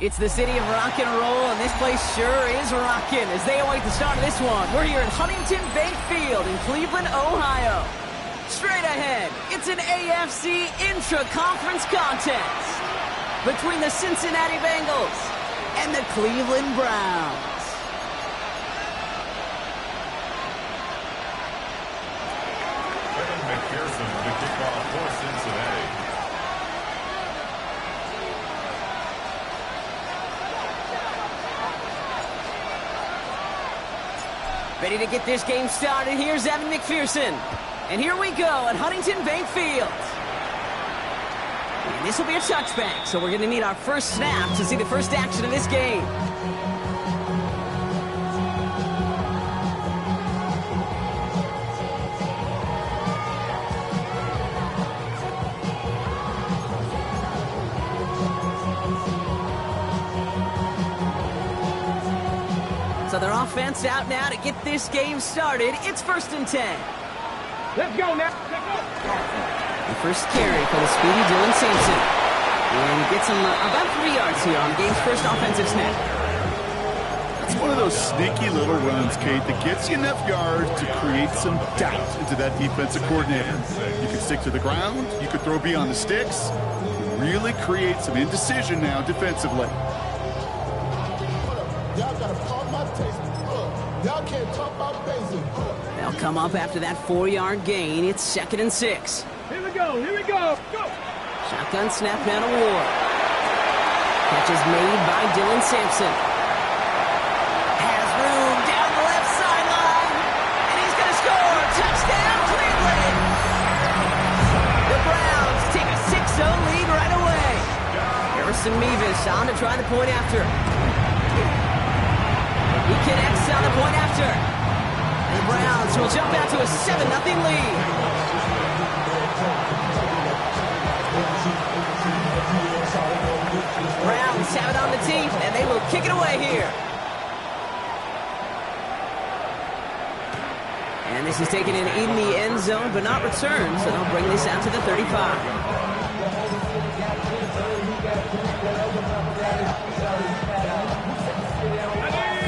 It's the city of rock and roll, and this place sure is rocking as they await the start of this one. We're here at Huntington Bank Field in Cleveland, Ohio. Straight ahead, it's an AFC intra-conference contest between the Cincinnati Bengals and the Cleveland Browns. McPherson with the kickoff for Cincinnati. Ready to get this game started. Here's Evan McPherson. And here we go at Huntington Bank Field. And this will be a touchback, so we're going to need our first snap to see the first action of this game. So their offense out now to get this game started. It's 1st and 10. Let's go now. The first carry for the speedy Dylan Sampson. And he gets him about 3 yards here on the game's first offensive snap. It's one of those sneaky little runs, Kate, that gets you enough yards to create some doubt into that defensive coordinator. You can stick to the ground. You could throw beyond the sticks. Really create some indecision now defensively. Y'all can't talk about basic. They'll come up after that 4-yard gain. It's 2nd and 6. Here we go. Here we go. Go. Shotgun snap down to Ward. Catch is made by Dylan Sampson. Has room down the left sideline. And he's going to score. Touchdown, Cleveland. The Browns take a 6-0 lead right away. Harrison Mevis on to try the point after. He connects on the point after. The Browns will jump out to a 7-0 lead. Browns have it on the tee, and they will kick it away here. And this is taken in the end zone, but not returned, so they'll bring this out to the 35.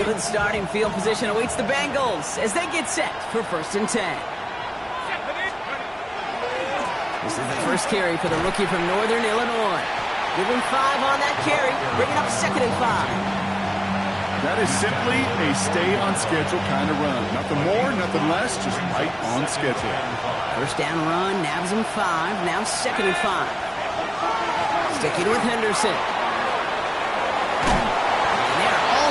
Good starting field position awaits the Bengals as they get set for 1st and 10. This is the first carry for the rookie from Northern Illinois. Give him 5 on that carry, bringing up 2nd and 5. That is simply a stay-on-schedule kind of run. Nothing more, nothing less, just right on schedule. First down run, nabs him 5, now 2nd and 5. Sticking with Henderson.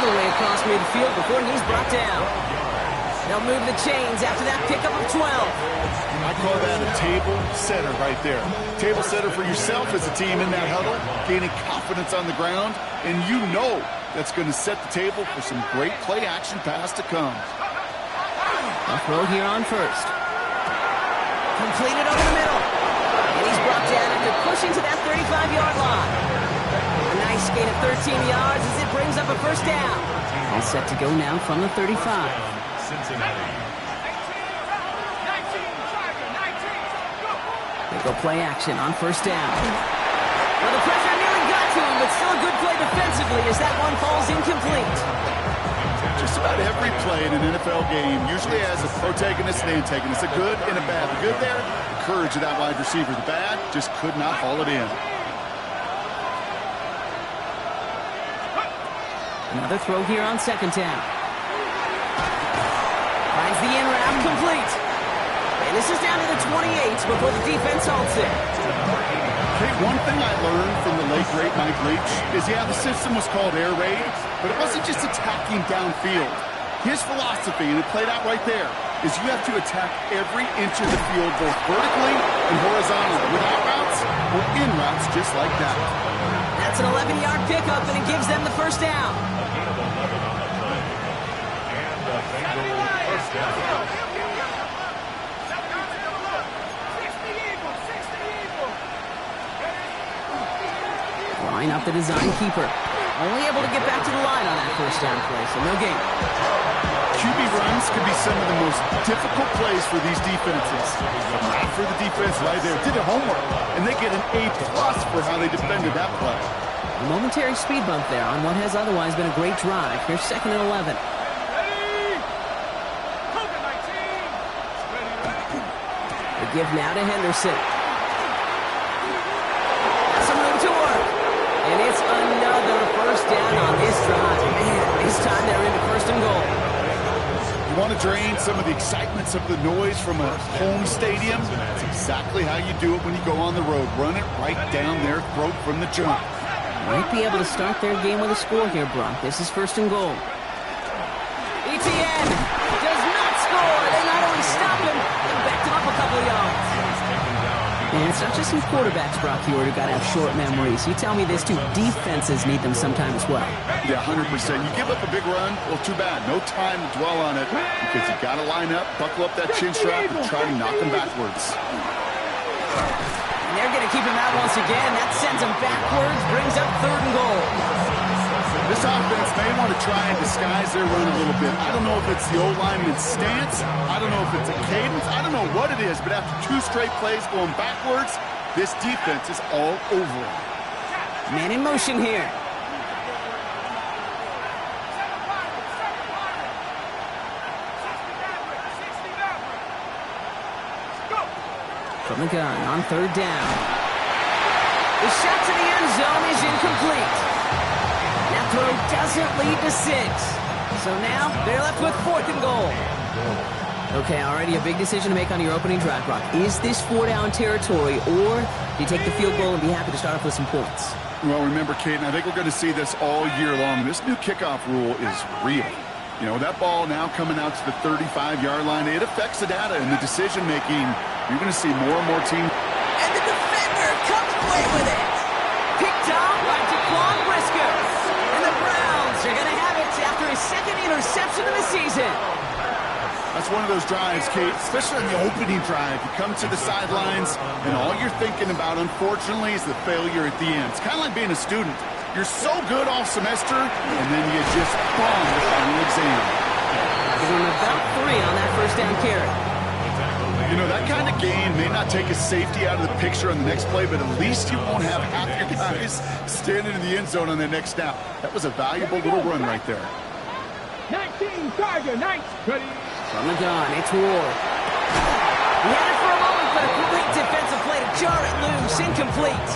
All the way across midfield before he's brought down. They'll move the chains after that pickup of 12. I call that a table setter right there. Table setter for yourself as a team in that huddle, gaining confidence on the ground, and you know that's going to set the table for some great play-action pass to come. A throw here on first. Completed over the middle. And he's brought down after pushing to that 35-yard line. A nice gain of 13 yards as it brings up a first down. All set to go now from the 35. Cincinnati. They go play action on first down. Well, the pressure nearly got to him, but still a good play defensively as that one falls incomplete. Just about every play in an NFL game usually has a protagonist and antagonist, a good and a bad. The good there, the courage of that wide receiver. The bad, just could not haul it in. Another throw here on 2nd down. Finds the in route complete. And this is down to the 28 before the defense halts it. Okay, one thing I learned from the late, great Mike Leach is, yeah, the system was called air raid, but it wasn't just attacking downfield. His philosophy, and it played out right there, is you have to attack every inch of the field, both vertically and horizontally, with out routes or in routes just like that. That's an 11-yard pickup, and it gives them the first down. Line up the design keeper. Only able to get back to the line on that first down play, so no gain. QB runs could be some of the most difficult plays for these defenses. But not for the defense right there. Did their homework, and they get an A+ for how they defended that play. A momentary speed bump there on what has otherwise been a great drive. Here's 2nd and 11. The give now to Henderson. Some room to work. And it's another first down on this drive. Man, this time they're into 1st and goal. You want to drain some of the excitements of the noise from a home stadium? That's exactly how you do it when you go on the road. Run it right down their throat from the jump. Might be able to start their game with a score here, Brock. This is 1st and goal. ETN does not score. They not only stopped him, they backed him up a couple of yards. And it's not just some quarterbacks, Brock, here who got to have short memories. You tell me this too. Defenses need them sometime as well. Yeah, 100%. You give up a big run, well, too bad. No time to dwell on it because you got to line up, buckle up that chin strap, and try to knock them backwards. And they're going to keep him out once again. That sends him backwards, brings up 3rd and goal. This offense may want to try and disguise their run a little bit. I don't know if it's the old lineman's stance. I don't know if it's a cadence. I don't know what it is, but after 2 straight plays going backwards, this defense is all over it. Man in motion here. From the gun on 3rd down. The shot to the end zone is incomplete. That throw doesn't lead to 6. So now they're left with 4th and goal. Okay, already a big decision to make on your opening drive, Brock. Is this 4-down territory, or do you take the field goal and be happy to start off with some points? Well, remember, Caden, I think we're going to see this all year long. This new kickoff rule is real. You know, that ball now coming out to the 35-yard line, it affects the data and the decision-making. You're going to see more and more teams. And the defender comes away with it. Picked off by Jaquan Brisker. And the Browns are going to have it after his 2nd interception of the season. That's one of those drives, Kate, especially on the opening drive. You come to the sidelines, and all you're thinking about, unfortunately, is the failure at the end. It's kind of like being a student. You're so good all semester, and then you just bomb the final exam. Give him about 3 on that 1st down carry. You know, that kind of gain may not take a safety out of the picture on the next play, but at least you won't have half your guys standing in the end zone on the next snap. That was a valuable little run right there. 19, Tiger, 19. Ready? From the gun, it's Ward. He had it for a moment, but a great defensive play to jar it loose. Incomplete.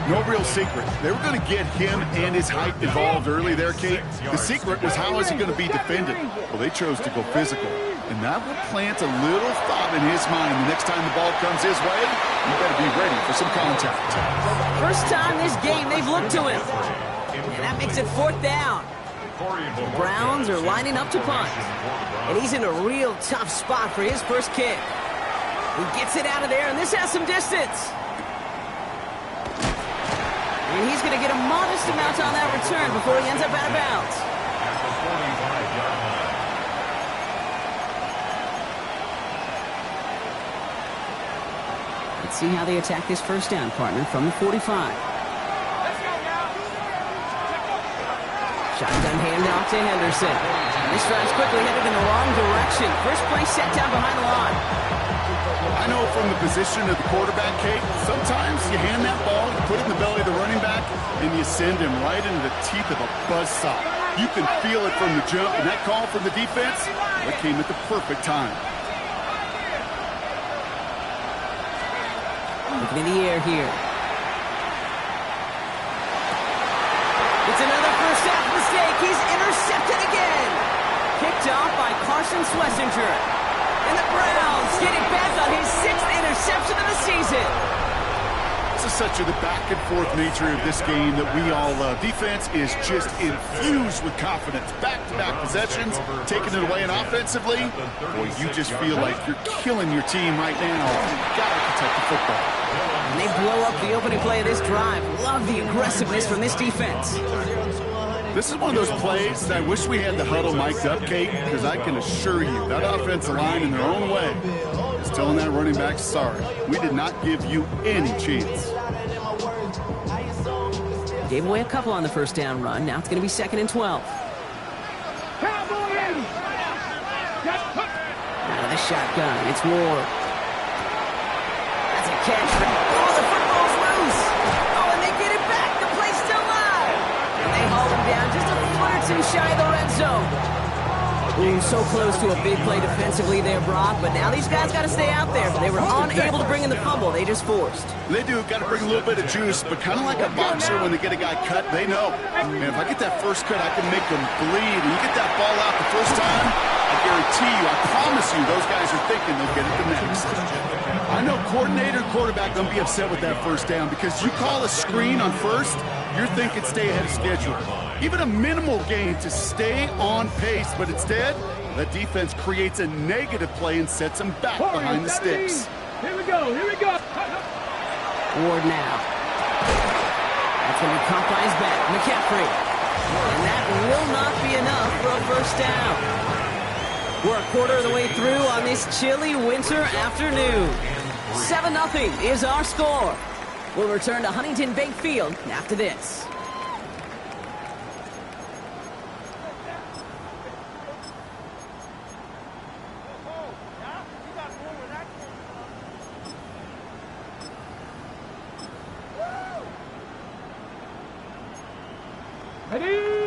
No real secret. They were going to get him and his height involved early there, Kate. The secret was how is he going to be defended? Well, they chose to go physical. And that will plant a little thought in his mind. The next time the ball comes his way, you better be ready for some contact. First time this game they've looked to him. And that makes it 4th down. The Browns are lining up to punt. And he's in a real tough spot for his first kick. He gets it out of there, and this has some distance. And he's going to get a modest amount on that return before he ends up out of bounds. Let's see how they attack this 1st down, partner, from the 45. Shotgun handoff to Henderson. This drive's quickly headed in the wrong direction. First play set down behind the line. I know from the position of the quarterback, Kate, sometimes you hand that ball, you put it in the belly of the running back, and you send him right into the teeth of a buzzsaw. You can feel it from the jump, and that call from the defense, it came at the perfect time. Looking in the air here. It's another first half mistake. He's intercepted again. Picked off by Carson Schlesinger. And the Browns get it back on his 6th interception of the season. This is such the back-and-forth nature of this game that we all love. Defense is just infused with confidence. Back-to-back possessions, taking it away and offensively. Boy, you just feel like you're killing your team right now. You've got to protect the football. And they blow up the opening play of this drive. Love the aggressiveness from this defense. This is one of those plays that I wish we had the huddle mic'd up, Kate, because I can assure you that offensive line in their own way is telling that running back, sorry, we did not give you any chance. Gave away a couple on the 1st down run. Now it's going to be 2nd and 12. Out of the shotgun, it's Ward. That's a catch. Oh, the football's loose. Oh, and they get it back. The play down, just a foot or two shy of the red zone. Ooh, so close to a big play defensively there, Brock, but now these guys got to stay out there. They were unable to bring in the fumble. They just forced. They do. Got to bring a little bit of juice, but kind of like a boxer when they get a guy cut, they know. Man, if I get that first cut, I can make them bleed. And you get that ball out the first time, I guarantee you, I promise you, those guys are thinking they'll get it the next. I know coordinator and quarterback don't be upset with that first down because you call a screen on first, you're thinking stay ahead of schedule. Even a minimal gain to stay on pace, but instead, the defense creates a negative play and sets them back behind the sticks. Here we go, here we go. Ward now. That's going to be caught by his back, McCaffrey. And that will not be enough for a first down. We're a quarter of the way through on this chilly winter afternoon. 7-0 is our score. We'll return to Huntington Bank Field after this.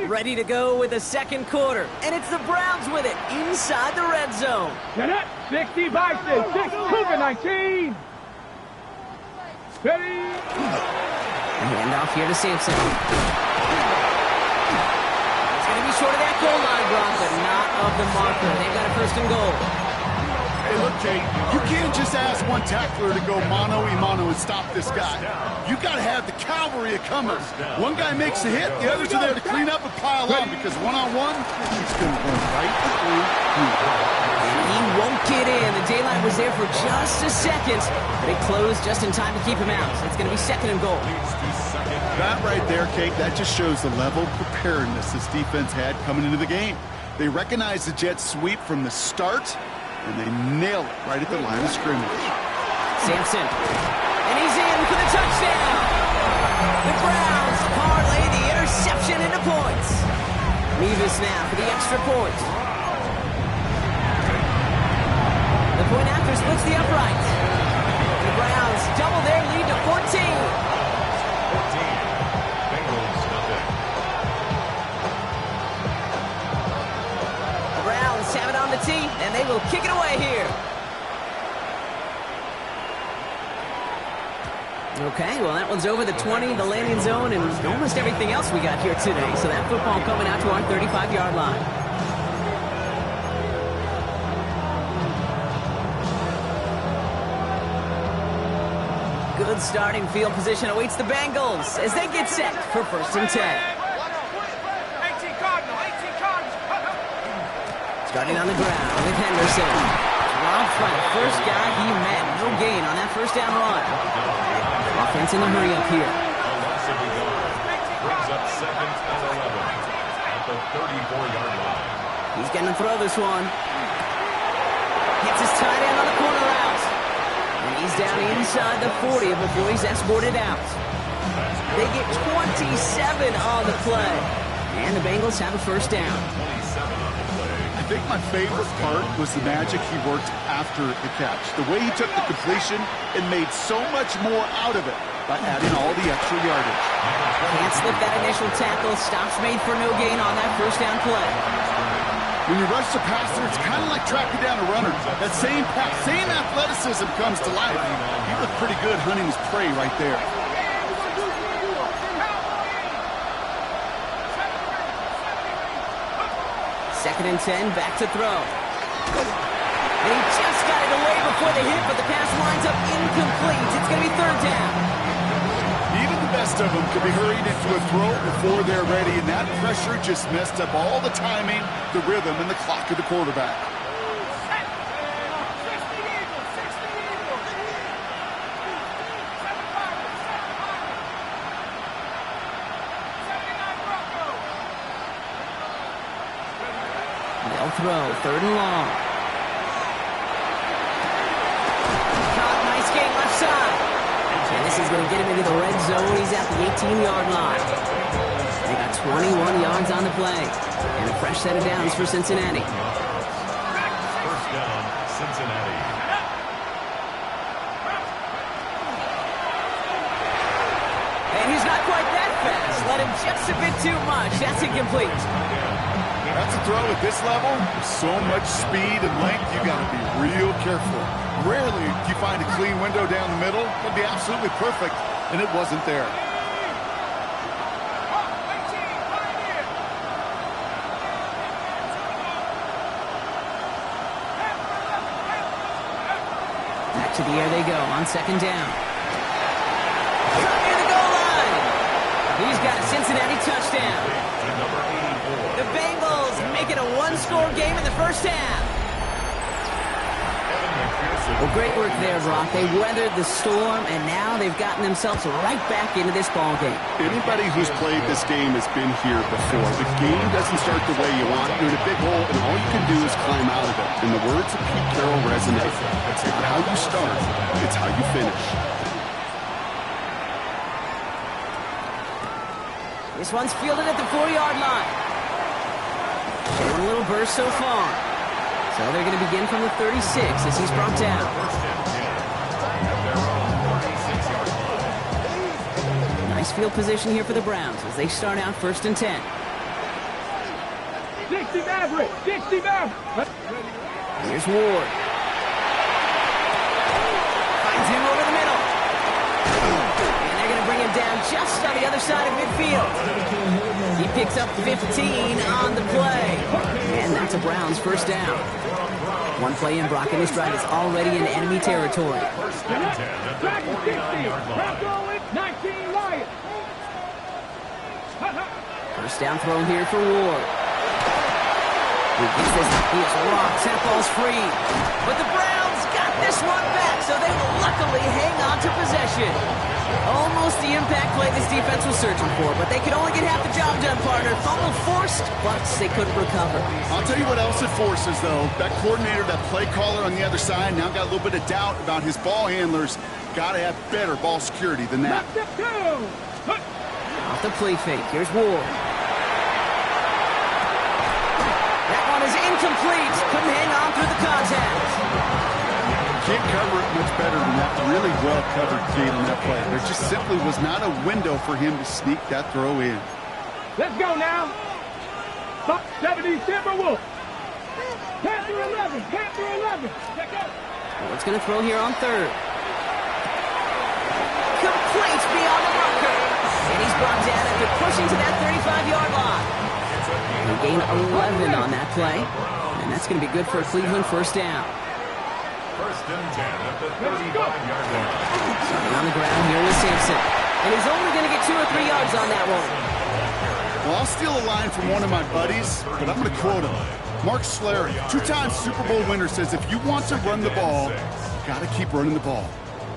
Ready to go with the second quarter. And it's the Browns with it inside the red zone. Get it. 60 by 6. Cougar 19. Ready. Hand off here to Sampson. It's going to be short of that goal line, Brock, but not of the marker. They've got a first and goal. Hey, look, Jay, you can't just ask one tackler to go mano-a-mano and stop this guy. You got to have the cavalry of comers. One guy makes a hit, the others are there to clean up and pile on because one-on-one, he's going to run right through you. He won't get in. The daylight was there for just a second, but it closed just in time to keep him out. So it's going to be second and goal. That right there, Kate, that just shows the level of preparedness this defense had coming into the game. They recognized the Jets sweep from the start, and they nail it right at the line of scrimmage. Sampson. And he's in for the touchdown. The Browns parlay the interception into points. Mevis now for the extra point. The point after splits the upright. The Browns double their lead to 14. 14. Bengals nothing. The Browns have it on the tee, and they will kick it away here. Okay, well, that one's over the 20, the landing zone, and almost everything else we got here today. So that football coming out to our 35-yard line. Good starting field position awaits the Bengals as they get set for first and 10. 18 Cardinals. Starting on the ground with Henderson. Dropped by the first guy he met. No gain on that first down run. Offense in the hurry up here. Brings up second and 11 at the 34-yard line. He's going to throw this one. Hits his tight end on the corner out. And he's down inside the 40 before he's escorted out. They get 27 on the play. And the Bengals have a first down. 27 on the play. I think my favorite part was the magic he worked after the catch. The way he took the completion and made so much more out of it by adding all the extra yardage. Can't slip that initial tackle. Stops made for no gain on that first down play. When you rush the passer, it's kind of like tracking down a runner. That same pass, same athleticism comes to life. He looked pretty good hunting his prey right there. Second and 10, back to throw. And he just got it away before the hit, but the pass winds up incomplete. It's going to be third down. Even the best of them could be hurried into a throw before they're ready, and that pressure just messed up all the timing, the rhythm, and the clock of the quarterback. They'll throw, third and long. Caught, nice game left side. And this is going to get him into the red zone. He's at the 18-yard line. They got 21 yards on the play. And a fresh set of downs for Cincinnati. First down, Cincinnati. And he's not quite that fast. Let him just a bit too much. That's incomplete. That's a throw at this level. With so much speed and length, you got to be real careful. Rarely do you find a clean window down the middle. It'd be absolutely perfect, and it wasn't there. Back to the air they go on second down. Near the goal line. He's got a Cincinnati touchdown. The Bengals make it a one-score game in the first half. Well, great work there, Brock. They weathered the storm, and now they've gotten themselves right back into this ball game. Anybody who's played this game has been here before. The game doesn't start the way you want. You're in a big hole, and all you can do is climb out of it. And the words of Pete Carroll resonate. It's not how you start, it's how you finish. This one's fielded at the 4-yard line. Showing a little burst so far. So they're going to begin from the 36 as he's brought down. Nice field position here for the Browns as they start out 1st and 10. 60 Maverick! 60 Maverick! Here's Ward. Finds him over the middle. And they're going to bring him down just on the other side of midfield. He picks up 15 on the play. And that's a Browns first down. One play in, Brock, and this drive is already in enemy territory. First down throw here for Ward. He gets this. He is rocked. That ball's free. But the Browns got this one back, so they will luckily hang on to possession. Almost the impact play this defense was searching for, but they could only get half the job done, partner. Fumble forced, but they couldn't recover. I'll tell you what else it forces, though. That coordinator, that play caller on the other side, now got a little bit of doubt about his ball handlers. Got to have better ball security than that. Off the play fake. Here's Ward. That one is incomplete. Couldn't hang on through the contact. Can't cover it much better than that. Really well-covered feed on that play. There just simply was not a window for him to sneak that throw in. Let's go now. 70 Timberwolves. Panther 11. Panther 11. Check out. Ward's going to throw here on 3rd. Complete beyond the marker. And he's brought down after pushing to that 35-yard line. They gain 11 on that play. And that's going to be good for a Cleveland first down. 1st and 10 at the 35-yard line. Starting on the ground here with Sampson. And he's only going to get 2 or 3 yards on that one. Well, I'll steal a line from one of my buddies, but I'm going to quote him. Mark Schlereth, 2-time Super Bowl winner, says if you want to run the ball, you got to keep running the ball.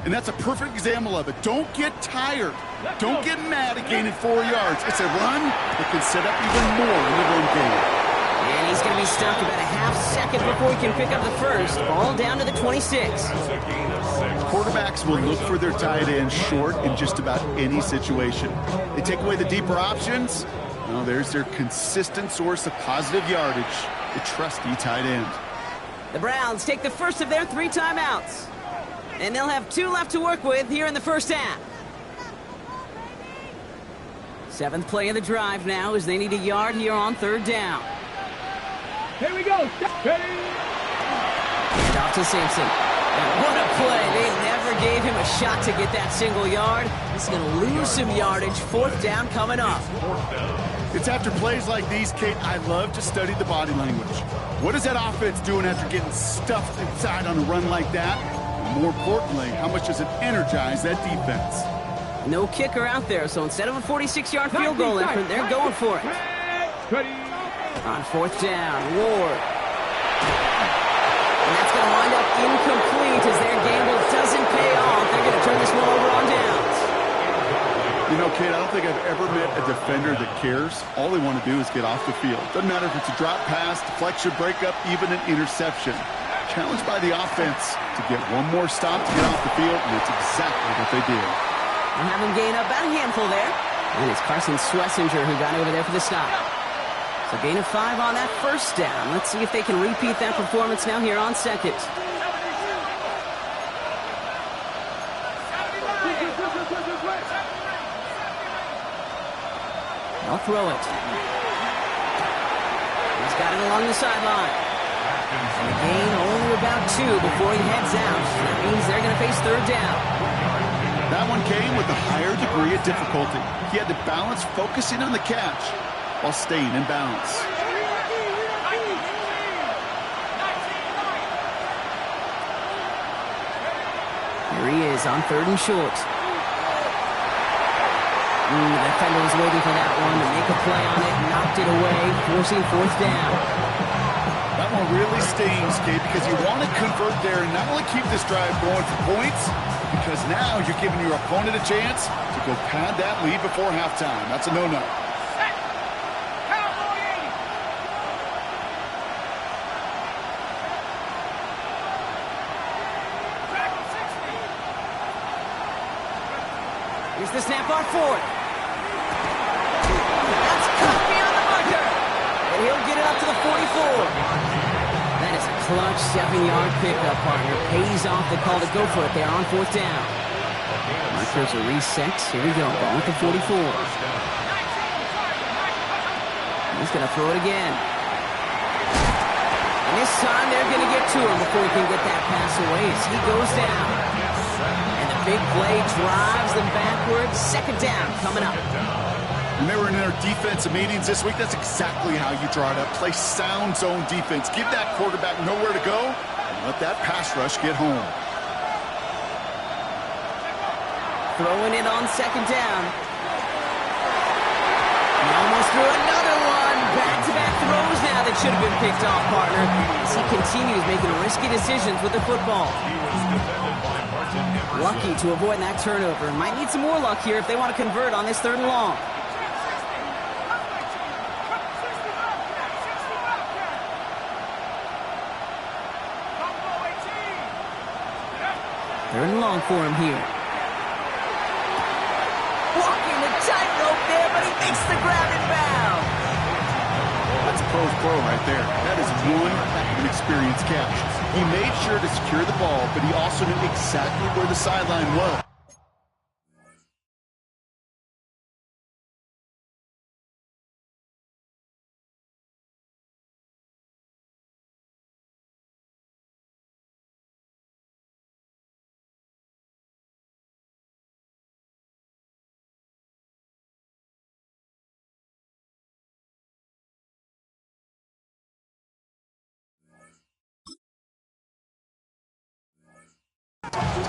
And that's a perfect example of it. Don't get tired. Don't get mad at gaining 4 yards. It's a run that can set up even more in the run game. And he's going to be stopped about a half second before he can pick up the first. Ball down to the 26. Quarterbacks will look for their tight end short in just about any situation. They take away the deeper options. Well, there's their consistent source of positive yardage, the trusty tight end. The Browns take the first of their 3 timeouts. And they'll have 2 left to work with here in the first half. 7th play of the drive now as they need a yard here on 3rd down. Here we go. Ready? And off to Sampson. And what a play. They never gave him a shot to get that single yard. He's going to lose some yardage. 4th down coming up. It's after plays like these, Kate, I love to study the body language. What is that offense doing after getting stuffed inside on a run like that? And more importantly, how much does it energize that defense? No kicker out there, so instead of a 46-yard field goal effort, they're going for it. Ready? On 4th down, Ward. And that's going to wind up incomplete as their gamble doesn't pay off. They're going to turn this one over on downs. You know, Kate, I don't think I've ever met a defender that cares. All they want to do is get off the field. Doesn't matter if it's a drop pass, deflection, breakup, even an interception. Challenged by the offense to get one more stop to get off the field, and it's exactly what they did. And have him gain about a handful there. And it's Carson Schlesinger who got over there for the stop. So gain of 5 on that first down. Let's see if they can repeat that performance now here on 2nd. They'll throw it. He's got it along the sideline. And the gain only about 2 before he heads out. That means they're going to face third down. That one came with a higher degree of difficulty. He had to balance focusing on the catch while staying in balance. Here he is on 3rd and short. The defender was waiting for that one to make a play on it, knocked it away, forcing 4th down. That one really stings, Gabe, because you want to convert there and not only keep this drive going for points, because now you're giving your opponent a chance to go pad that lead before halftime. That's a no-no. Here's the snap on 4th. That's cut beyond the marker. And he'll get it up to the 44. That is a clutch 7-yard pickup, partner. Pays off the call to go for it there on 4th down. Markers are reset. Here we go. Ball with the 44. He's going to throw it again. And this time they're going to get to him before he can get that pass away as he goes down. And the big play drives them backwards. 2nd down coming up. When they were in their defensive meetings this week, that's exactly how you draw it up. Play sound zone defense. Give that quarterback nowhere to go and let that pass rush get home. Throwing it on 2nd down. He almost threw another one. Back-to-back throws now that should have been picked off, partner, as he continues making risky decisions with the football. Lucky to avoid that turnover. Might need some more luck here if they want to convert on this 3rd and long. Third and long for him here. Walking the tightrope there, but he makes the grab and bound. That's a pro's pro right there. That is one heck of an experienced catch. He made sure to secure the ball, but he also knew exactly where the sideline was.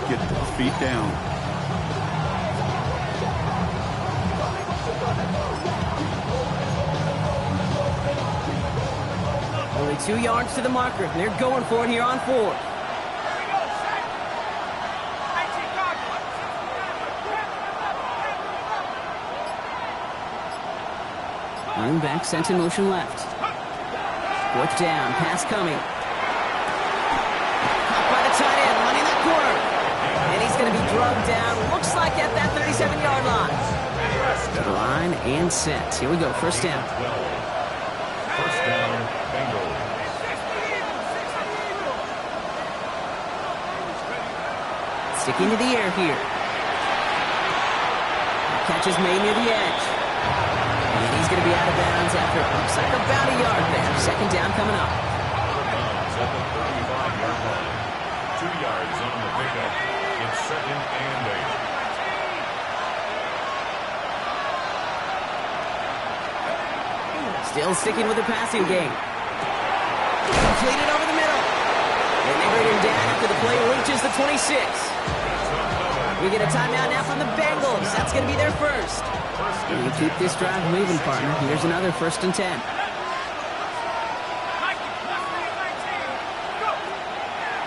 Get the feet down. Only 2 yards to the marker, and they're going for it here on 4th. Running back sent in motion left. 4th down, pass coming. Caught by the tight end, running that corner. And he's going to be drugged down, looks like at that 37-yard line. To the line and set. Here we go, 1st down. 1st down, Bengals. Sticking to the air here. Catch is made near the edge. And he's going to be out of bounds after it looks like about a yard there. 2nd down coming up. At the 35-yard line. 2 yards on the pickup. It's 2nd and 8. Still sticking with the passing game. Completed over the middle. And they bring him down after the play reaches the 26. We get a timeout now from the Bengals. That's going to be their first. And you keep this drive moving, partner. Here's another 1st and 10.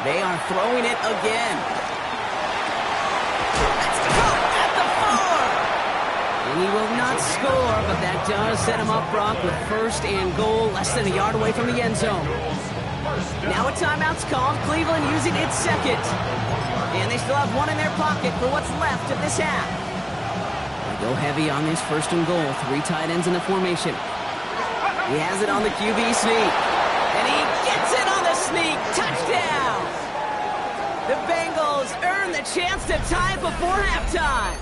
They are throwing it again. That's caught at the 4. And he will not score, but that does set him up, Brock, with 1st and goal, less than a yard away from the end zone. Now a timeout's called. Cleveland using its 2nd. And they still have 1 in their pocket for what's left of this half. They go heavy on this 1st and goal. 3 tight ends in the formation. He has it on the QB sneak. And he gets it on the sneak. Touchdown! The Bengals earn the chance to tie it before halftime.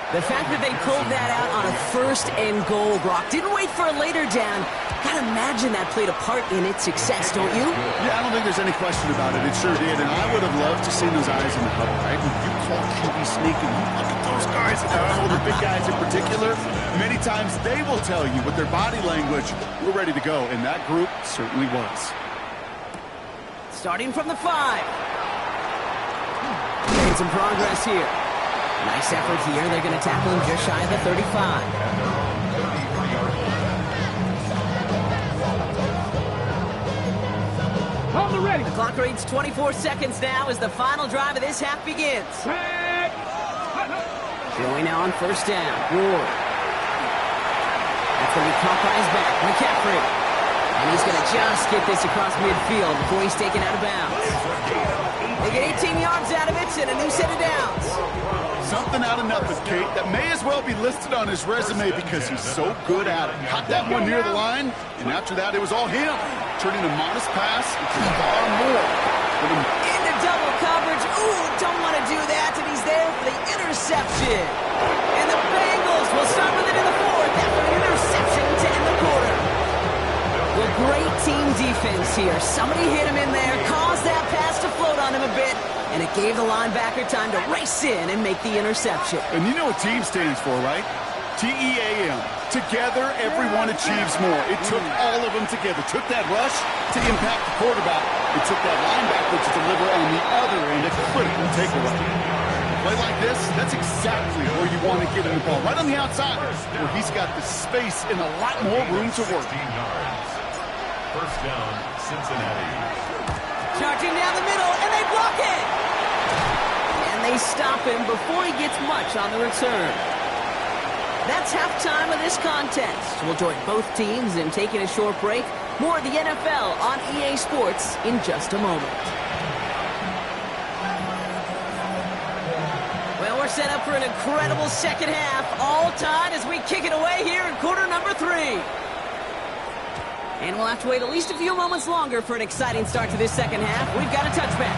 The fact that they pulled that out on a 1st and goal, Brock, didn't wait for a later down. Gotta imagine that played a part in its success, don't you? Yeah, I don't think there's any question about it. It sure did, and I would have loved to see those eyes in the huddle, right? When you call QB sneak and you look at those guys, and I know the big guys in particular, many times they will tell you with their body language, we're ready to go, and that group certainly was. Starting from the 5. Making some progress here. Nice effort here. They're going to tackle him just shy of the 35. On the ready. The clock reads 24 seconds now as the final drive of this half begins. Going now on 1st down. Ward. That's going to be caught by his back. McCaffrey. And he's going to just get this across midfield before he's taken out of bounds. They get 18 yards out of it and a new set of downs. Something out of nothing, Kate, that may as well be listed on his resume because he's so good at it. Caught that one near the line, and after that, it was all him, turning a modest pass into far more. Into double coverage. Ooh, don't want to do that, and he's there for the interception. And the Bengals will start with it in the 4th after an interception to end the quarter. Well, great team defense here. Somebody hit him in there, caused that pass to float on him a bit, and it gave the linebacker time to race in and make the interception. And you know what team stands for, right? T-E-A-M. Together, everyone achieves more. It took all of them together. Took that rush to impact the quarterback. It took that linebacker to deliver on the other end. A critical takeaway. Play like this, that's exactly where you want to get him the ball. Right on the outside, where he's got the space and a lot more room to work. 16 yards. 1st down, Cincinnati. Charging down the middle, and they block it! And they stop him before he gets much on the return. That's halftime of this contest. We'll join both teams in taking a short break. More of the NFL on EA Sports in just a moment. Well, we're set up for an incredible second half. All tied as we kick it away here in quarter number 3. And we'll have to wait at least a few moments longer for an exciting start to this second half. We've got a touchback.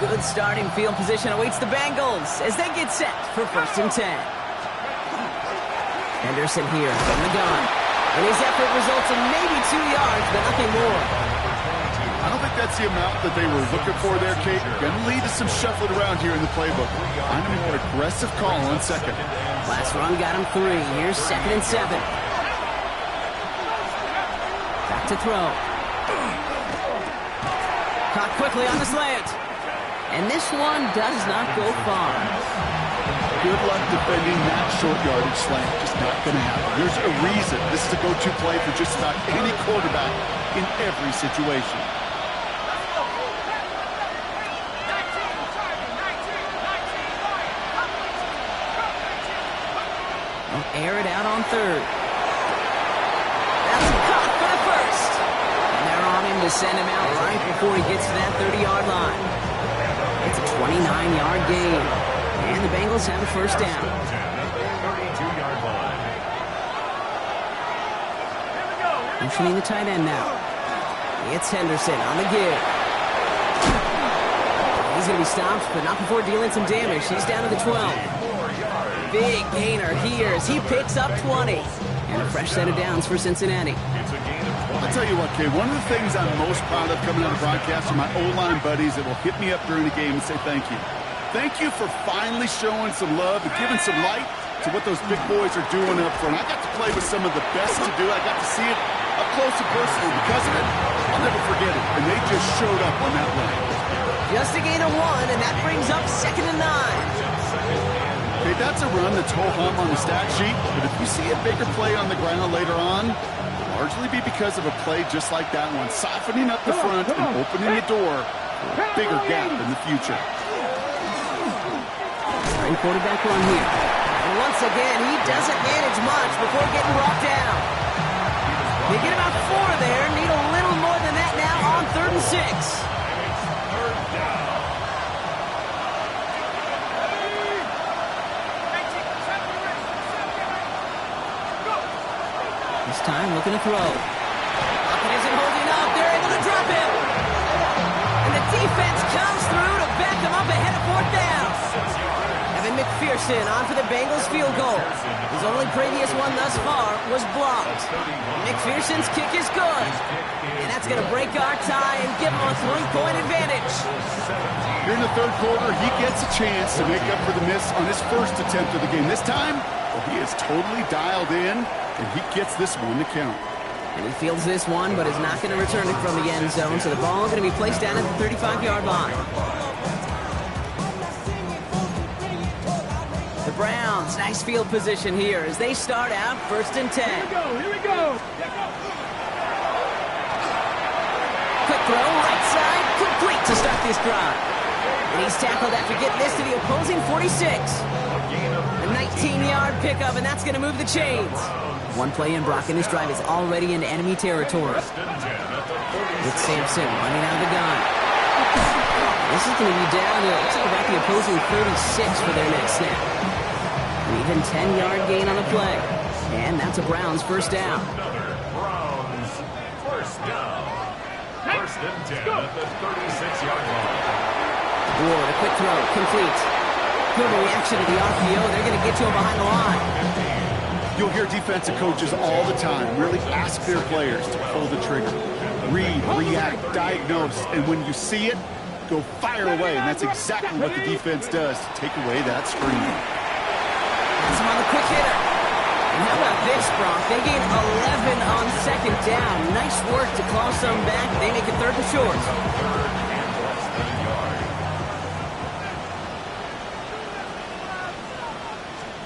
Good starting field position awaits the Bengals as they get set for 1st and 10. Henderson here from the gun. And his effort results in maybe 2 yards, but nothing more. I don't think that's the amount that they were looking for there, Kate. Going to lead to some shuffling around here in the playbook. Find a more aggressive call on 2nd. Last run got him 3. Here's 2nd and 7. Back to throw. Caught quickly on the slant. And this one does not go far. Good luck defending that short yardage slant. Just not going to happen. There's a reason this is a go-to play for just about any quarterback in every situation. Air it out on 3rd. That's caught for the 1st. And they're on him to send him out right before he gets to that 30-yard line. It's a 29-yard gain. And the Bengals have a 1st down. 32-yard line. Motioning the tight end now. It's Henderson on the give. He's going to be stopped, but not before dealing some damage. He's down to the 12. Big gainer here as he picks up 20. And a fresh set of downs for Cincinnati. It's a gain of 20. I'll tell you what, Kay, one of the things I'm most proud of coming out of broadcast are my O-line buddies that will hit me up during the game and say thank you. Thank you for finally showing some love and giving some light to what those big boys are doing up front. I got to play with some of the best to do it. I got to see it up close and personal. Because of it, I'll never forget it. And they just showed up on that run. Just a gain of 1, and that brings up 2nd and 9. Okay, that's a run that's ho-hum on the stat sheet, but if you see a bigger play on the ground later on, it'll largely be because of a play just like that one, softening up the front and opening the door for a bigger gap in the future. Starting quarterback run here. And once again, he doesn't manage much before getting brought down. They get about 4 there, need a little more than that now on 3rd and 6. This time, looking to throw. Lockett isn't holding up. They're able to gonna drop him. And the defense comes through to back him up ahead of fourth down. Evan McPherson on for the Bengals field goal. His only previous one thus far was blocked. McPherson's kick is good. And that's going to break our tie and give him a 3-point advantage. Here in the third quarter, he gets a chance to make up for the miss on his first attempt of the game. This time, he is totally dialed in, and he gets this one to count. And he fields this one, but is not going to return it from the end zone, so the ball is going to be placed down at the 35-yard line. The Browns, nice field position here as they start out 1st and 10. Here we go. Quick throw, right side, complete to start this drive. And he's tackled after getting this to the opposing 46. A 19-yard pickup, and that's going to move the chains. One play in, Brock, and this drive is already into enemy territory. With Sampson running out of the gun. This is going to be down to, looks like about the opposing 36 for their next snap. An even 10-yard gain on the play. And that's a Browns first down. Browns first down. 1st and 10 at the 36-yard line. Ward, a quick throw, complete. Good reaction to the RPO. They're going to get to him behind the line. You'll hear defensive coaches all the time really ask their players to pull the trigger. Read, react, diagnose, and when you see it, go fire away. And that's exactly what the defense does to take away that screen. That's him on the quick hitter. And how about this, Brock? They gain 11 on 2nd down. Nice work to claw some back. They make it 3rd and short.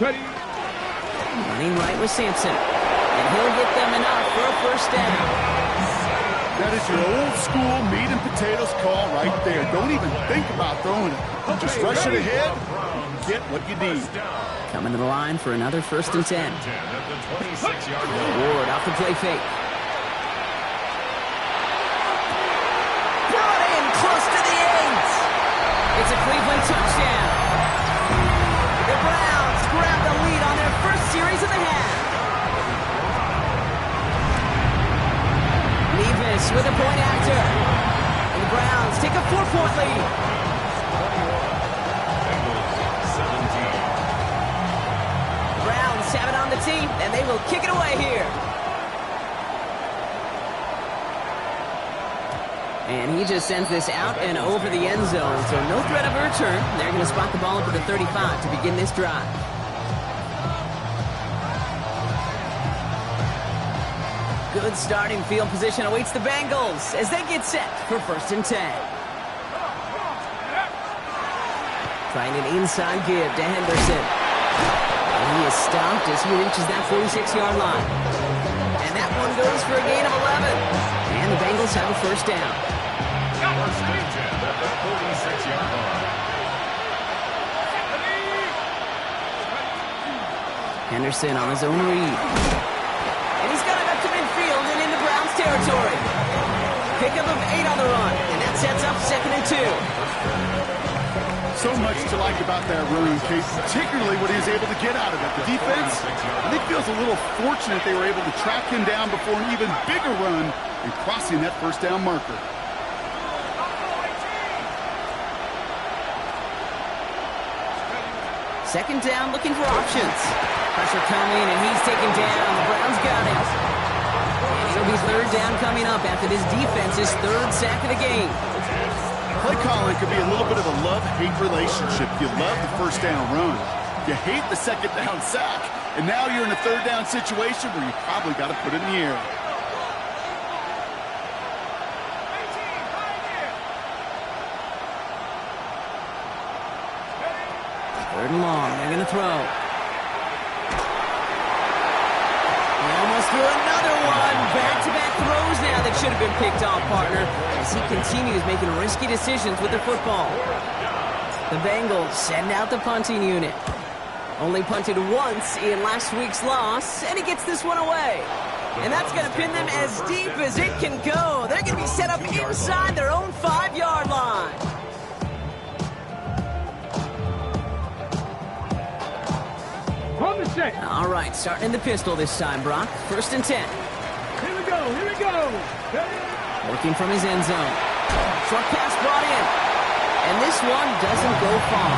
Ready. Running right with Sampson. And he'll get them enough for a first down. That is your old school meat and potatoes call right there. Don't even think about throwing it. Just rush it ahead and get what you need. Coming to the line for another 1st and 10. Ward off the play fake. Brought in close to the 8. It's a Cleveland touchdown. The Browns grab the lead on their first series of the half. Nevis with a point after. And the Browns take a 4-point lead. Browns have it on the team, and they will kick it away here. And he just sends this out and over the end zone, so no threat of a return. They're going to spot the ball up at the 35 to begin this drive. Good starting field position awaits the Bengals as they get set for 1st and 10. Trying an inside give to Henderson. And he is stopped as he reaches that 46-yard line. And that one goes for a gain of 11. And the Bengals have a first down. 1st and 10 at the 46-yard line. Henderson on his own read. And he's got it up to midfield and into Browns territory. Pickup of 8 on the run. And that sets up 2nd and 2. So much to like about that run, Kate, particularly what he was able to get out of it. The defense, I think, feels a little fortunate they were able to track him down before an even bigger run and crossing that first down marker. Second down, looking for options. Pressure coming, and he's taken down. The Browns got him. And it'll be 3rd down coming up after this defense's 3rd sack of the game. Play calling could be a little bit of a love-hate relationship. You love the first down run. You hate the 2nd down sack. And now you're in a 3rd down situation where you probably got to put it in the air. Third and long. They're going to throw. He almost threw another one. Back-to-back throws now that should have been picked off, partner, as he continues making risky decisions with the football. The Bengals send out the punting unit. Only punted once in last week's loss, and he gets this one away. And that's going to pin them as deep as it can go. They're going to be set up inside their own 5-yard line. On the set. All right, starting in the pistol this time, Brock. 1st and 10. Here we go. Ready. Working from his end zone. Short pass brought in. And this one doesn't go far.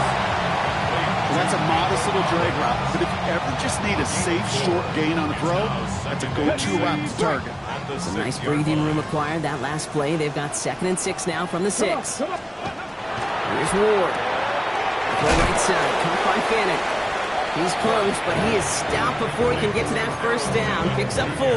Well, that's a modest little drag route. But if you ever just need a safe, short gain on a throw, that's a go-to route to target. Some nice breathing room acquired that last play. They've got 2nd and 6 now from the 6. Here's Ward. Go right side. Caught by Fanning. He's close, but he is stopped before he can get to that first down. Picks up 4.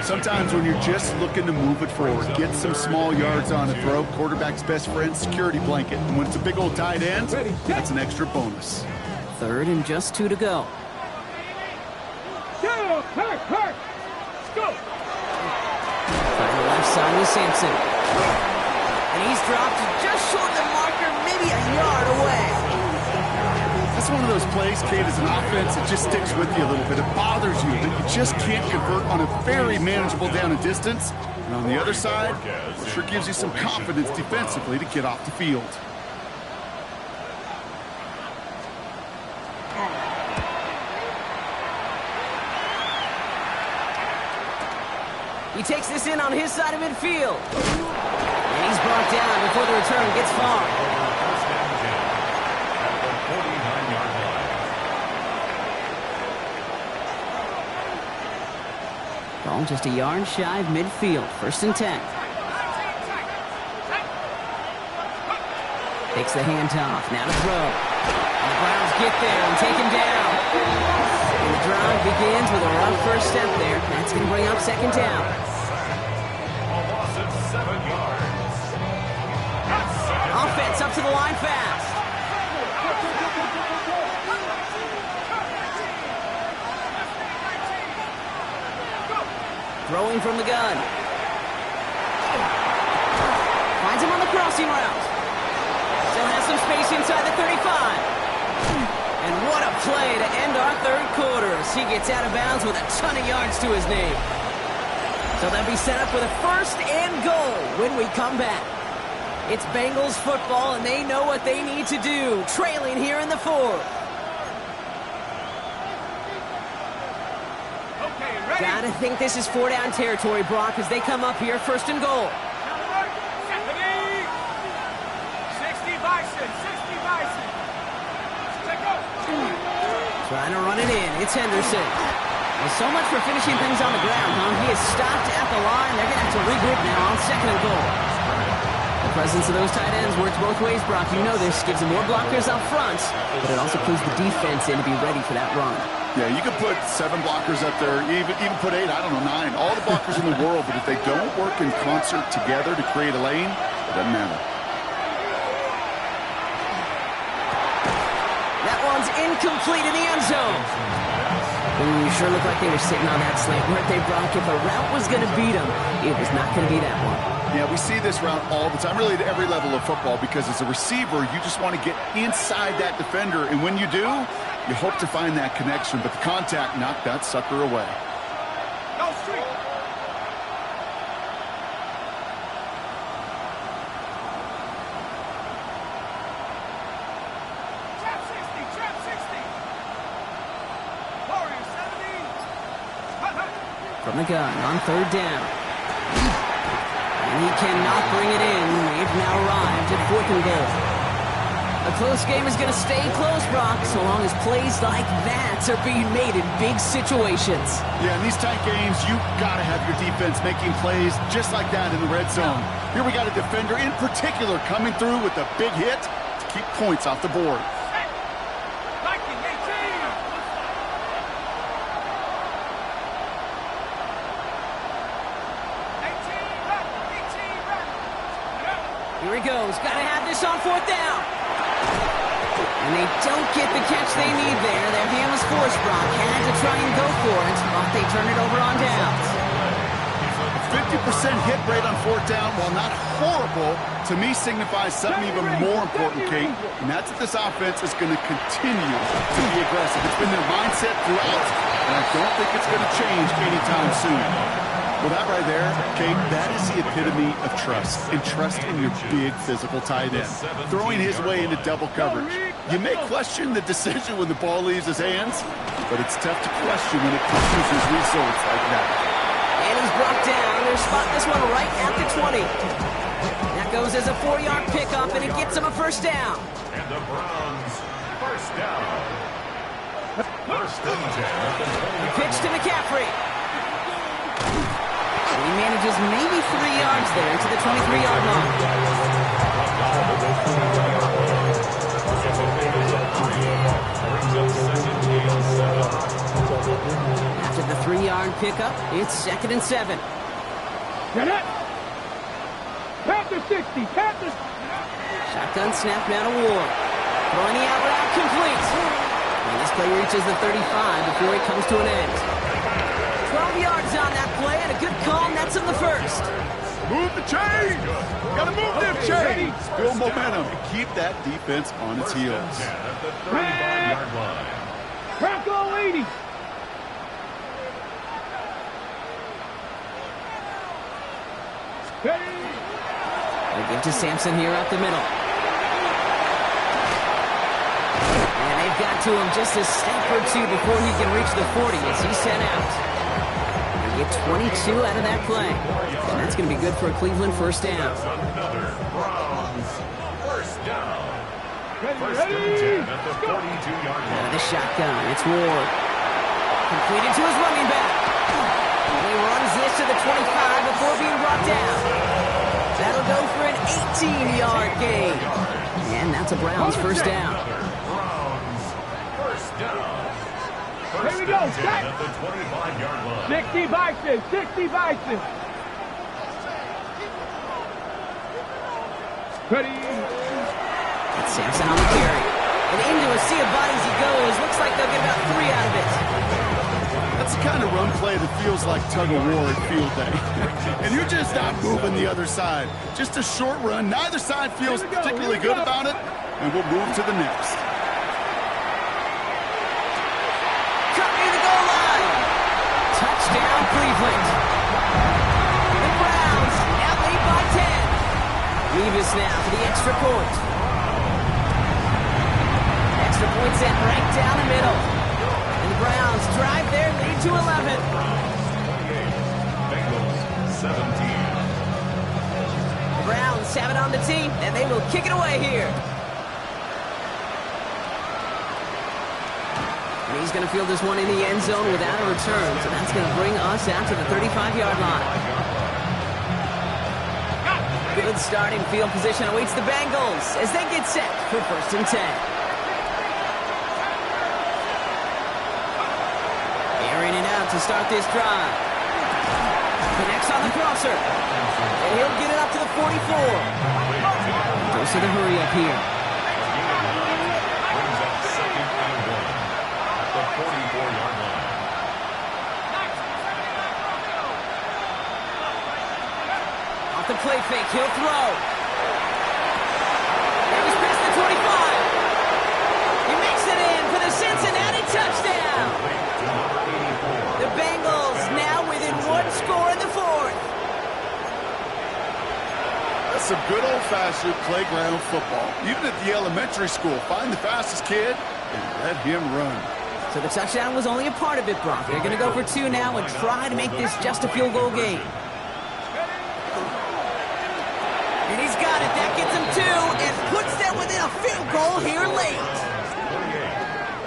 Sometimes when you're just looking to move it forward, get some small yards on a throw, quarterback's best friend, security blanket. And when it's a big old tight end, that's an extra bonus. 3rd and just 2 to go. Trying the left side with Sampson. And he's dropped just short of the marker, maybe a yard away. That's one of those plays, Kate, as an offense, it just sticks with you a little bit. It bothers you that you just can't convert on a very manageable down and distance. And on the other side, it sure gives you some confidence defensively to get off the field. He takes this in on his side of midfield. And he's brought down before the return gets far. Ball just a yard shy of midfield. 1st and 10. Takes the handoff. Now to throw. And the Browns get there and take him down. And the drive begins with a rough first step there. That's going to bring up 2nd down. A loss of 7 yards. Offense up to the line fast. Throwing from the gun. Finds him on the crossing route. Still has some space inside the 35. And what a play to end our 3rd quarter as he gets out of bounds with a ton of yards to his name. So they'll be set up with a 1st and goal when we come back. It's Bengals football, and they know what they need to do, trailing here in the 4th. Gotta think this is 4-down territory, Brock, as they come up here 1st and goal. 60 Bison, 60 Bison. Trying to run it in. It's Henderson. Well, so much for finishing things on the ground, huh? He is stopped at the line. They're going to have to regroup now on 2nd and goal. The presence of those tight ends works both ways, Brock. You know this. Gives them more blockers up front, but it also clues the defense in to be ready for that run. Yeah, you could put 7 blockers up there, even put 8, I don't know, 9. All the blockers in the world, but if they don't work in concert together to create a lane, it doesn't matter. That one's incomplete in the end zone. Ooh, sure looked like they were sitting on that slant, weren't they, Brock? If the route was going to beat them, it was not going to be that one. Yeah, we see this route all the time, really at every level of football, because as a receiver, you just want to get inside that defender, and when you do, you hope to find that connection, but the contact knocked that sucker away. Go street. Trap 60. Warrior 70. From the gun on 3rd down. And he cannot bring it in. They've now arrived at 4th and goal. A close game is going to stay close, Brock, so long as plays like that are being made in big situations. Yeah, in these tight games, you got to have your defense making plays just like that in the red zone. Here we got a defender in particular coming through with a big hit to keep points off the board. Viking 18. Here he goes. Got to have this on 4th down. And they don't get the catch they need there. Their hand was forced, Brock. Had to try and go for it, but they turn it over on downs. A 50% hit rate on 4th down, while not horrible, to me signifies something even more important, Kate, and that's that this offense is going to continue to be aggressive. It's been their mindset throughout, and I don't think it's going to change anytime soon. Well, that right there, Kate, that is the epitome of trust, and trust in your big physical tight end. Throwing his way into double coverage. You may question the decision when the ball leaves his hands, but it's tough to question when it produces results like that. And he's brought down. They're spotting this one right at the 20. That goes as a 4-yard pickup, and it gets him a first down. And the Browns, first down. First and 10. Pitch to McCaffrey. He manages maybe 3 yards there into the 23-yard line. After the 3-yard pickup, it's 2nd and 7. Get it. Panther 60. Panther. Shotgun snap now to Ward. Throwing the out route complete. And this play reaches the 35 before it comes to an end. 12 yards on that play, and a good call nets him the first. Move the chains! Gotta move them chains! Build momentum and keep that defense on its heels. At the 35-yard line. Crack all 80. They give to Sampson here up the middle. And they've got to him just a step or two before he can reach the 40 as he's sent out. They get 22 out of that play. And that's going to be good for a Cleveland first down. Another Browns, first down. First and 10 at the 42-yard Out of line. the shotgun, it's Ward. Completed to his running back. And he runs this to the 25 before being brought down. That'll go for an 18-yard gain. And that's a Browns first down. Browns, first down. Here we go. At the 25-yard line. 60 Bison. 60 Bison. Ready. It's Sampson on the carry. And into a sea of bodies he goes. Looks like they'll get about 3 out of it. That's the kind of run play that feels like tug-of-war at field day. And you're just not moving the other side. Just a short run. Neither side feels particularly good about it. And we'll move to the next. Cut near the goal line. Touchdown, Cleveland. The Browns now lead by 10. Levis now for the extra point. Extra point sent right down the middle. And the Browns drive their lead to 11. 28, Bengals, 17. The Browns have it on the team, and they will kick it away here. And he's going to field this one in the end zone without a return, so that's going to bring us out to the 35-yard line. Good starting field position awaits the Bengals as they get set for first and 10. Airing it out to start this drive. Connects on the crosser. And he'll get it up to the 44. Goes to the hurry up here. Brings up 2nd and 1 at the 44-yard line. Off the play fake, he'll throw. That was past the 25. He makes it in for the Cincinnati touchdown. The Bengals now within 1 score in the 4th. That's some good old-fashioned playground football. Even at the elementary school, find the fastest kid and let him run. So the touchdown was only a part of it, Brock. They're going to go for 2 now and try to make this just a field goal game. And he's got it. That gets him 2 and puts them within a field goal here late. 28,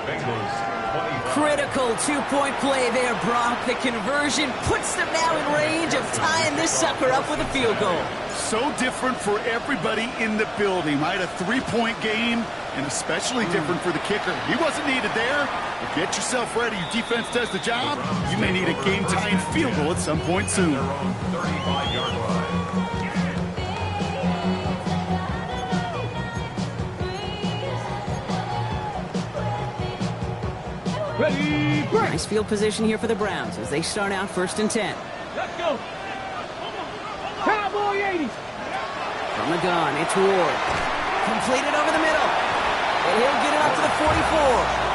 Bengals, 25. Critical 2-point play there, Brock. The conversion puts them now in range of tying this sucker up with a field goal. So different for everybody in the building, right? A 3-point game, and especially different for the kicker. He wasn't needed there. But get yourself ready. Your defense does the job. You may need a game-tying field goal at some point soon. Their own 35-yard line. Ready. Break. Nice field position here for the Browns as they start out first and 10. Let's go. Cowboy 80. From the gun, it's Ward. Completed over the middle. And he'll get it up to the 44.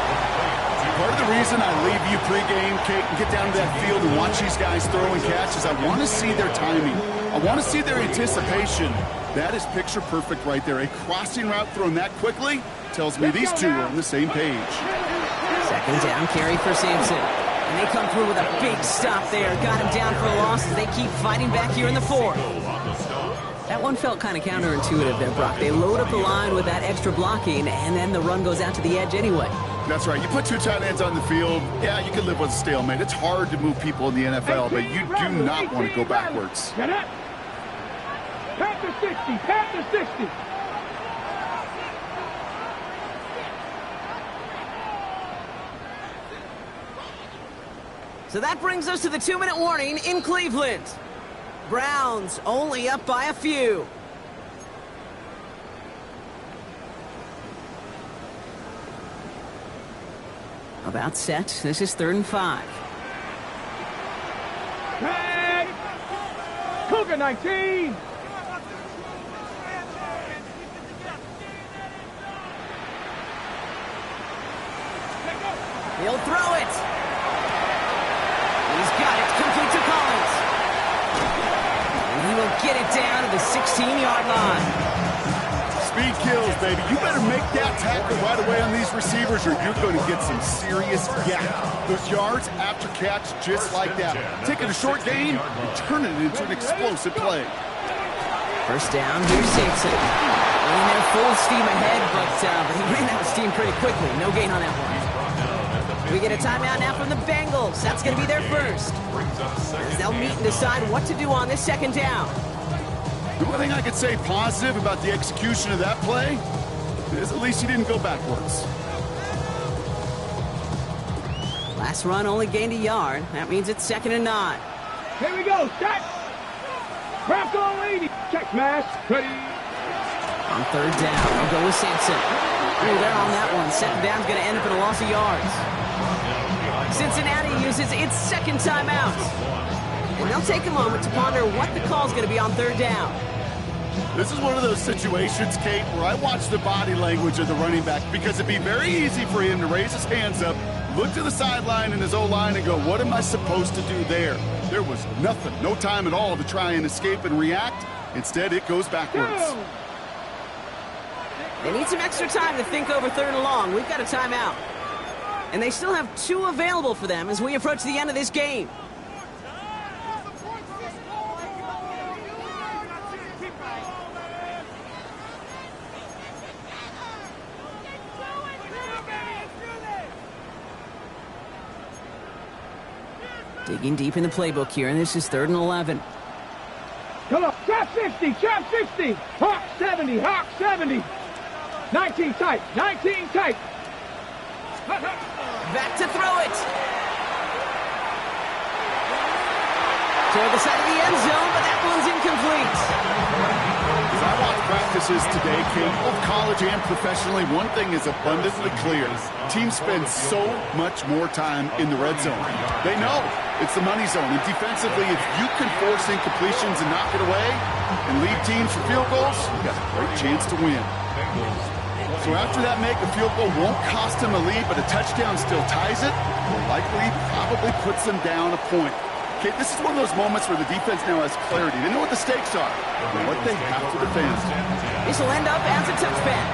Part of the reason I leave you pregame, Kate, and get down to that field and watch these guys throw and catch is I want to see their timing. I want to see their anticipation. That is picture perfect right there. A crossing route thrown that quickly tells me these two are on the same page. Second down carry for Sampson. And they come through with a big stop there. Got him down for a loss as they keep fighting back here in the fourth. That one felt kind of counterintuitive there, Brock. They load up the line with that extra blocking, and then the run goes out to the edge anyway. That's right. You put two tight ends on the field, yeah, you can live with a stalemate. It's hard to move people in the NFL, but you do not want to go backwards. Get it? Panther 60, Panther 60. So that brings us to the 2-minute warning in Cleveland. Browns only up by a few. About set. This is 3rd and 5. Hey! Cougar 19. He'll throw it. He's got it. Complete to Collins. And he will get it down to the 16-yard line. Speed kills, baby. You better make that tackle right away on these receivers or you're going to get some serious yak. Those yards after catch just like that. Taking a short gain and turning it into an explosive play. First down, here's Sampson. Running there full steam ahead, but he ran out of steam pretty quickly. No gain on that one. We get a timeout now from the Bengals. That's going to be their first. As they'll meet and decide what to do on this 2nd down. The one thing I could say positive about the execution of that play is at least he didn't go backwards. Last run only gained a yard. That means it's 2nd and 9. Here we go. Set. Craft on lady. Check mask. Ready. On 3rd down, they'll go with Sampson. Ooh, they're on that one. 2nd down's going to end up in a loss of yards. Cincinnati uses its 2nd timeout. And they'll take a moment to ponder what the call's going to be on 3rd down. This is one of those situations, Kate, where I watch the body language of the running back because it'd be very easy for him to raise his hands up, look to the sideline in his O-line and go, what am I supposed to do there? There was nothing, no time at all to try and escape and react. Instead, it goes backwards. They need some extra time to think over 3rd and long. We've got a timeout. And they still have 2 available for them as we approach the end of this game. Digging deep in the playbook here, and this is 3rd and 11. Come on. Trap 60. Trap 60. Hawk 70. Hawk 70. 19 tight. 19 tight. Back to throw it. Toward the side of the end zone, but that one's incomplete. As I watch practices today, Kate, both college and professionally, one thing is abundantly clear. Teams spend so much more time in the red zone. They know it's the money zone. And defensively, if you can force incompletions and knock it away and lead teams for field goals, you got a great chance to win. So after that make, a field goal won't cost them a lead, but a touchdown still ties it, or likely probably puts them down a point. Okay, this is one of those moments where the defense now has clarity. They know what the stakes are and what they have to defend. This will end up as a touchback.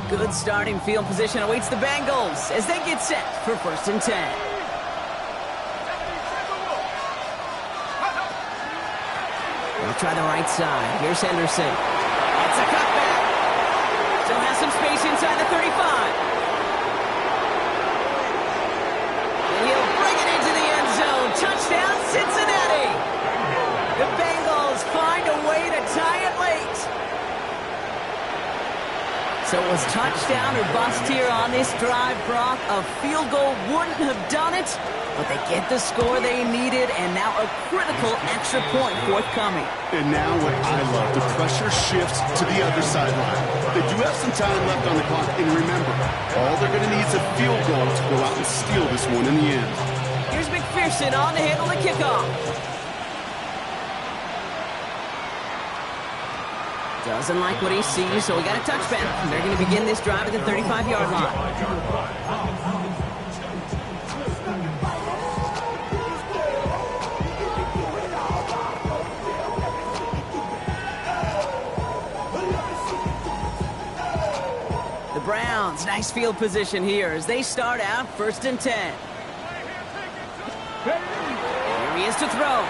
Good starting field position awaits the Bengals as they get set for 1st and 10. They'll try the right side. Here's Henderson. It's a cutback. Still has some space inside the 35. And he'll bring it into the end zone. Touchdown, Cincinnati. The Bengals find a way to tie it late. So it was touchdown or bust here on this drive, Brock. A field goal wouldn't have done it, but they get the score they needed, and now a critical extra point forthcoming. And now what I love, the pressure shifts to the other sideline. They do have some time left on the clock, and remember, all they're going to need is a field goal to go out and steal this one in the end. Here's McPherson on to handle the kickoff. Doesn't like what he sees, so we got a touchback. They're going to begin this drive at the 35-yard line. It's nice field position here as they start out 1st and 10. Here he is to throw.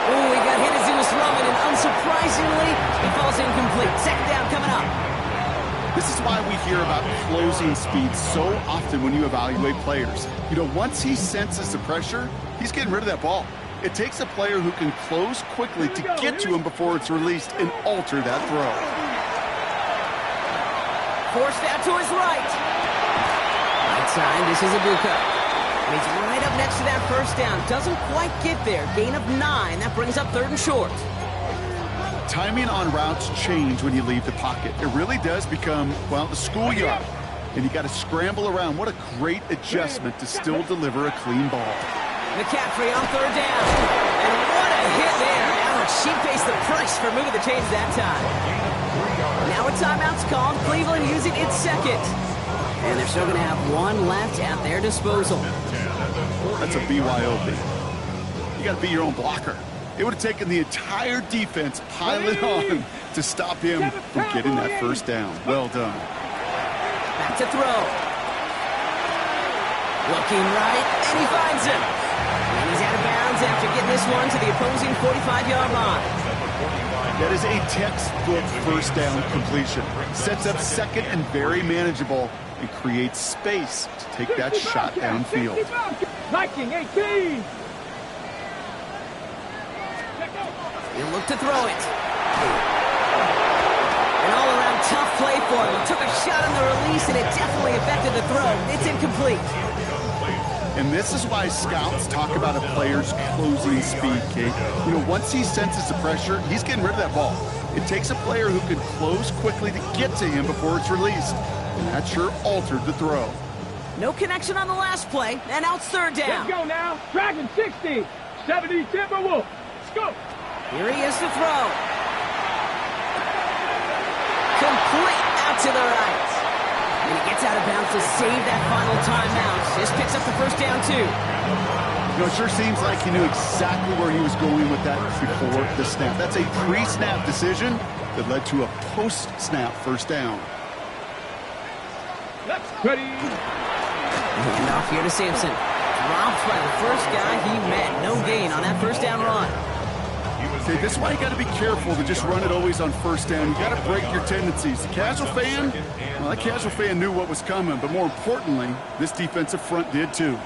Oh, he got hit as he was throwing, and unsurprisingly, he falls incomplete. 2nd down coming up. This is why we hear about closing speed so often when you evaluate players. You know, once he senses the pressure, he's getting rid of that ball. It takes a player who can close quickly to get to him before it's released and alter that throw. Forced out to his right. Right side, this is Ibuka. And he's right up next to that 1st down. Doesn't quite get there. Gain of 9. That brings up 3rd and short. Timing on routes change when you leave the pocket. It really does become, well, the schoolyard. And you got to scramble around. What a great adjustment to still deliver a clean ball. McCaffrey on 3rd down. And what a hit there. Ouch, she pays the price for moving the chains that time. Now a timeout's called. Cleveland using its 2nd. And they're still going to have 1 left at their disposal. That's a BYOB. You got to be your own blocker. It would have taken the entire defense piling on to stop him from getting that 1st down. Well done. Back to throw. Looking right, and he finds him. And he's out of bounds after getting this one to the opposing 45-yard line. That is a textbook 1st down completion. Sets up 2nd and very manageable and creates space to take that shot downfield. Viking 18. He'll look to throw it. An all-around tough play for him. He took a shot on the release, and it definitely affected the throw. It's incomplete. And this is why scouts talk about a player's closing speed, Kate. You know, once he senses the pressure, he's getting rid of that ball. It takes a player who can close quickly to get to him before it's released. And that sure altered the throw. No connection on the last play, and now it's 3rd down. Let's go now. Dragon 60. 70 Timberwolves. Let's go. Here he is to throw. Complete out to the right. And he gets out of bounds to save that final timeout. Just picks up the 1st down, too. You know, it sure seems like he knew exactly where he was going with that before the snap. That's a pre-snap decision that led to a post-snap 1st down. Ready. And off here to Sampson. Dropped by the 1st guy he met. No gain on that 1st down run. Okay, this is why you got to be careful to just run it always on 1st down. You got to break your tendencies. The casual fan, well, that casual fan knew what was coming, but more importantly, this defensive front did too.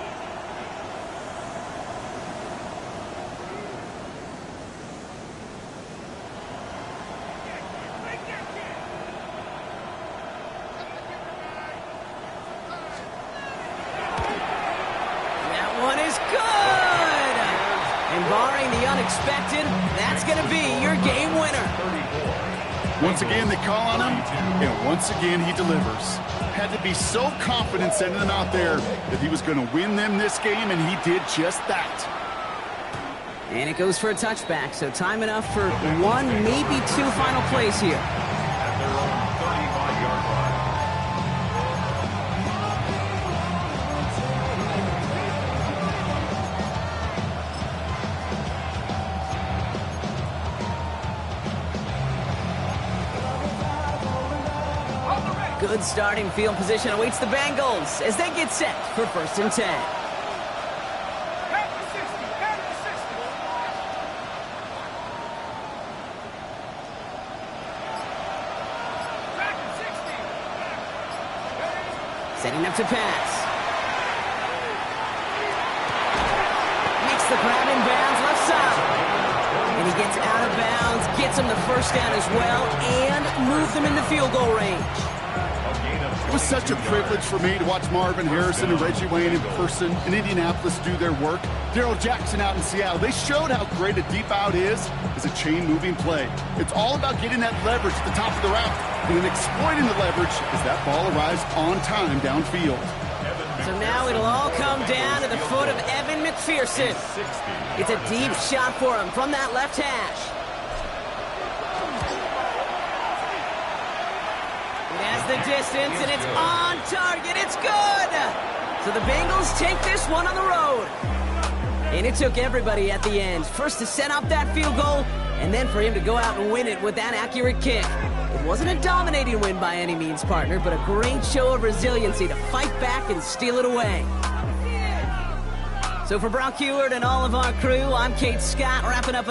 That one is good. And barring the unexpected, that's going to be your game winner. Once again, they call on him, and once again, he delivers. Had to be so confident sending him out there that he was going to win them this game, and he did just that. And it goes for a touchback, so time enough for 1, maybe 2 final plays here. At their own 35-yard line. Good starting field position awaits the Bengals as they get set for 1st and 10. Setting up to pass. Makes the grab in bounds left side. And he gets out of bounds, gets him the 1st down as well, and moves them into field goal range. It was such a privilege for me to watch Marvin Harrison and Reggie Wayne in person in Indianapolis do their work. Darrell Jackson out in Seattle. They showed how great a deep out is as a chain-moving play. It's all about getting that leverage at the top of the route and then exploiting the leverage as that ball arrives on time downfield. So now it'll all come down to the foot of Evan McPherson. It's a deep shot for him from that left hash. The distance, and it's on target. It's good. So the Bengals take this one on the road. And it took everybody at the end. First to set up that field goal, and then for him to go out and win it with that accurate kick. It wasn't a dominating win by any means, partner, but a great show of resiliency to fight back and steal it away. So for Brock Heward and all of our crew, I'm Kate Scott, wrapping up